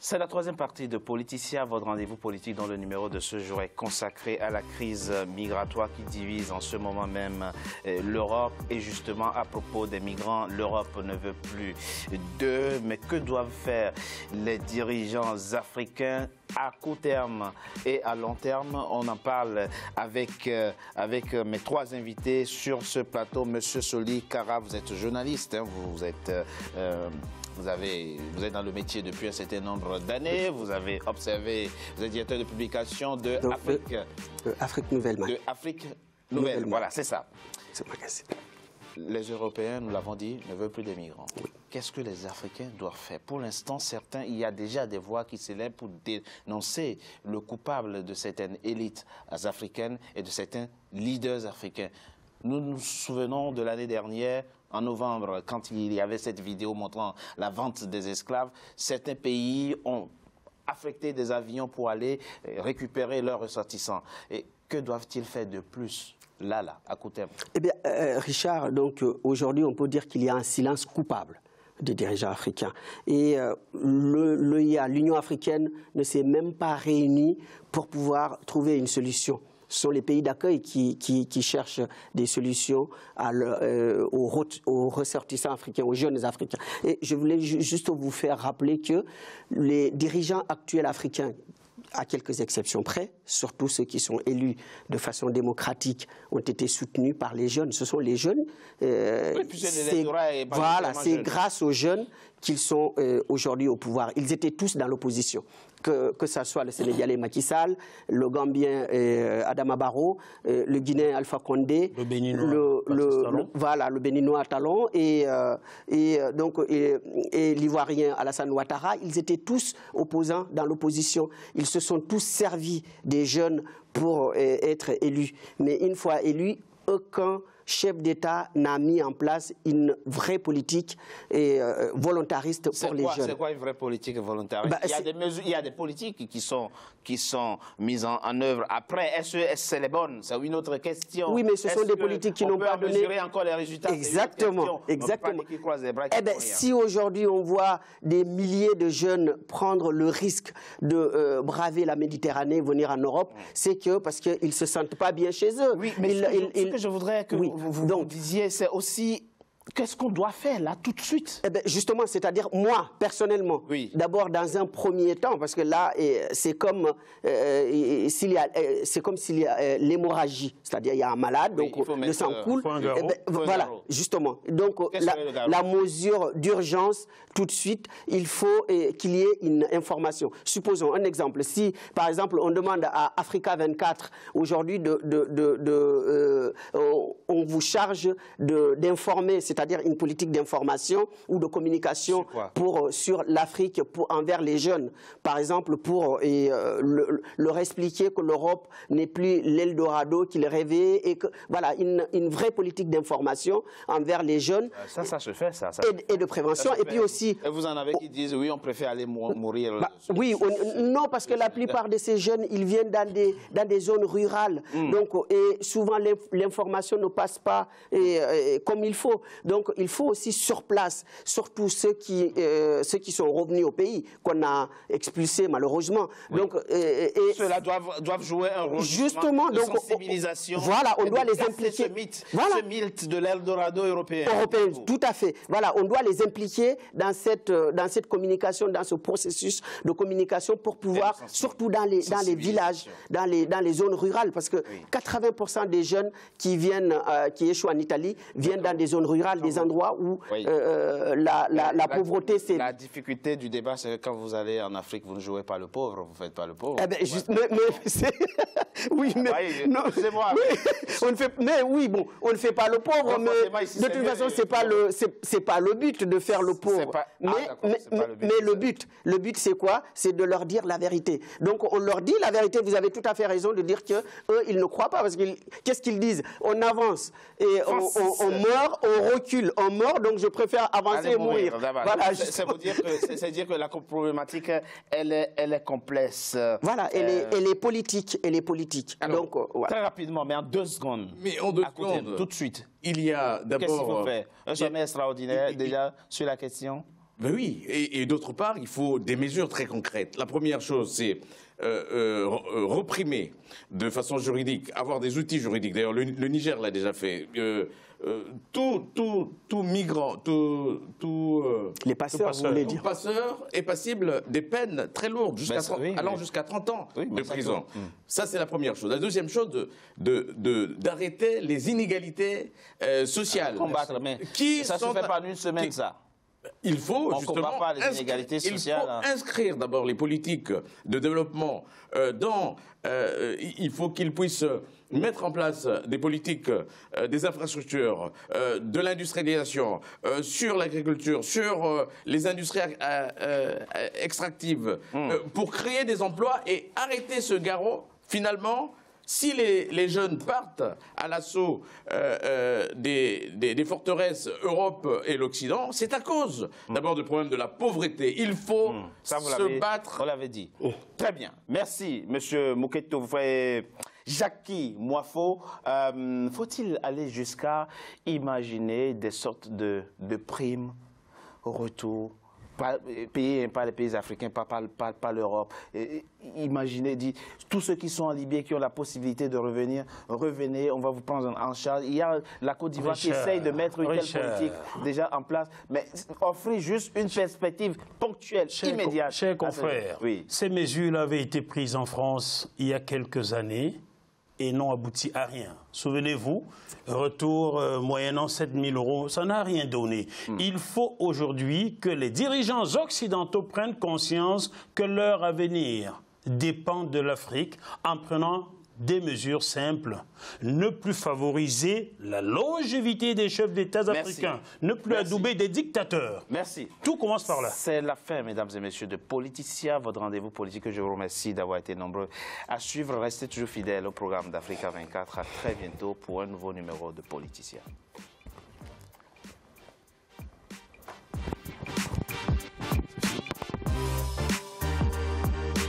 C'est la troisième partie de Politicien, votre rendez-vous politique dont le numéro de ce jour est consacré à la crise migratoire qui divise en ce moment même l'Europe. Et justement, à propos des migrants, l'Europe ne veut plus d'eux. Mais que doivent faire les dirigeants africains à court terme et à long terme? On en parle avec mes trois invités sur ce plateau. Monsieur Soli Kara, vous êtes journaliste, hein, vous êtes dans le métier depuis un certain nombre d'années. Vous avez observé, vous êtes directeur de publication de Afrique Nouvelle. De Afrique Nouvelle, voilà, c'est ça. Ce magazine. Les Européens, nous l'avons dit, ne veulent plus des migrants. Oui. Qu'est-ce que les Africains doivent faire? Pour l'instant, il y a déjà des voix qui s'élèvent pour dénoncer le coupable de certaines élites africaines et de certains leaders africains. Nous nous souvenons de l'année dernière, en novembre, quand il y avait cette vidéo montrant la vente des esclaves, certains pays ont affecté des avions pour aller récupérer leurs ressortissants. Et que doivent-ils faire de plus, là, à court terme? Eh bien, Richard, donc aujourd'hui, on peut dire qu'il y a un silence coupable des dirigeants africains. Et l'Union africaine ne s'est même pas réunie pour pouvoir trouver une solution. Ce sont les pays d'accueil qui cherchent des solutions aux ressortissants africains, aux jeunes africains. Et je voulais juste vous faire rappeler que les dirigeants actuels africains, à quelques exceptions près, surtout ceux qui sont élus de façon démocratique, ont été soutenus par les jeunes. Ce sont les jeunes. Voilà, c'est grâce aux jeunes qu'ils sont aujourd'hui au pouvoir. Ils étaient tous dans l'opposition. Que ce soit le Sénégalais Macky Sall, le Gambien Adama Barrow, le Guinéen Alpha Condé, le Béninois Talon et l'Ivoirien Alassane Ouattara. Ils étaient tous opposants dans l'opposition. Ils se sont tous servis des jeunes pour être élus. Mais une fois élus, aucun chef d'État n'a mis en place une vraie politique volontariste pour les jeunes. C'est quoi une vraie politique volontariste? Il y a des politiques qui sont mises en œuvre après. Est-ce que c'est les bonnes? C'est une autre question. Oui, mais ce sont des politiques qui n'ont pas donné... mesurer encore les résultats? Exactement, exactement. Eh bien, si aujourd'hui on voit des milliers de jeunes prendre le risque de braver la Méditerranée, venir en Europe, c'est parce qu'ils ne se sentent pas bien chez eux. Oui, mais ce que je voudrais que vous disiez, c'est aussi... Qu'est-ce qu'on doit faire là tout de suite? Eh bien, justement, c'est-à-dire moi, personnellement, d'abord dans un premier temps, parce que là, c'est comme s'il y a l'hémorragie, c'est-à-dire il y a un malade, donc le sang coule. Voilà, justement. Donc la mesure d'urgence, tout de suite, il faut qu'il y ait une information. Supposons un exemple. Si, par exemple, on demande à Africa 24 aujourd'hui on vous charge d'informer, c'est-à-dire une politique d'information ou de communication sur l'Afrique envers les jeunes. Par exemple, pour leur expliquer que l'Europe n'est plus l'Eldorado qu'ils rêvaient et que, voilà, une vraie politique d'information envers les jeunes. Ça se fait, ça. Et de prévention. Et puis aussi... Et vous en avez qui disent, oui, on préfère aller mourir. Oui, non, parce que la plupart de ces jeunes, ils viennent dans des zones rurales. Donc, et souvent, l'information ne passe pas comme il faut. Donc, il faut aussi sur place, surtout ceux qui sont revenus au pays, qu'on a expulsés malheureusement. Donc, ceux-là doivent jouer un rôle justement, de sensibilisation. Voilà, on doit les impliquer. Ce mythe de l'Eldorado européen. Tout à fait. Voilà, on doit les impliquer dans cette communication, dans ce processus de communication pour pouvoir, surtout dans les villages, dans les zones rurales, parce que 80% des jeunes qui échouent en Italie viennent dans des zones rurales, des endroits où la pauvreté, c'est... La difficulté du débat, c'est que quand vous allez en Afrique, vous ne jouez pas le pauvre, vous ne faites pas le pauvre. Eh bien, oui, mais... C'est moi. On ne fait pas le pauvre, mais de toute façon, c'est pas le but de faire le pauvre. Mais le but, c'est quoi? C'est de leur dire la vérité. Donc, on leur dit la vérité. Vous avez tout à fait raison de dire qu'eux, ils ne croient pas. Parce que qu'est-ce qu'ils disent? On avance et on meurt, on recule. On meurt, donc je préfère avancer et mourir. Voilà, c'est dire que la problématique, elle est complexe. Voilà, elle est politique. Alors, donc, très rapidement, mais en 2 secondes. Mais en 2 secondes. Tout de suite. Il y a d'abord... Qu'est-ce qu'il faut faire? Un sommet extraordinaire, déjà, sur la question? Ben oui, et d'autre part, il faut des mesures très concrètes. La première chose, c'est reprimer de façon juridique, avoir des outils juridiques. D'ailleurs, le Niger l'a déjà fait. Tout migrant, les passeurs, vous voulez dire. Tout passeur est passible des peines très lourdes, allant jusqu'à 30 ans de prison. Ça, c'est la première chose. La deuxième chose, d'arrêter les inégalités sociales. Combattre, mais ça ne se fait pas en une semaine, ça. Il faut justement inscrire d'abord les politiques de développement il faut qu'ils puissent mettre en place des politiques, des infrastructures, de l'industrialisation, sur l'agriculture, sur les industries extractives, pour créer des emplois et arrêter ce garrot, finalement. Si les jeunes partent à l'assaut des forteresses Europe et l'Occident, c'est à cause d'abord du problème de la pauvreté. Il faut se battre. Vous l'avez dit. Très bien. Merci, M. Mouketo. Jackie Moifo, faut-il aller jusqu'à imaginer des sortes de primes au retour payés par les pays africains, pas l'Europe. Imaginez, tous ceux qui sont en Libye, qui ont la possibilité de revenir, revenez, on va vous prendre en charge. Il y a la Côte d'Ivoire qui essaye de mettre une telle politique déjà en place, mais offrir juste une perspective ponctuelle, immédiate. Chers confrères, ces mesures avaient été prises en France il y a quelques années et n'ont abouti à rien. Souvenez-vous, retour moyennant 7 000 €, ça n'a rien donné. Il faut aujourd'hui que les dirigeants occidentaux prennent conscience que leur avenir dépend de l'Afrique en prenant des mesures simples. Ne plus favoriser la longévité des chefs d'État africains. Ne plus adouber des dictateurs. Merci. Tout commence par là. C'est la fin, mesdames et messieurs, de Politicien, votre rendez-vous politique. Je vous remercie d'avoir été nombreux à suivre. Restez toujours fidèles au programme d'Africa 24. À très bientôt pour un nouveau numéro de Politicien.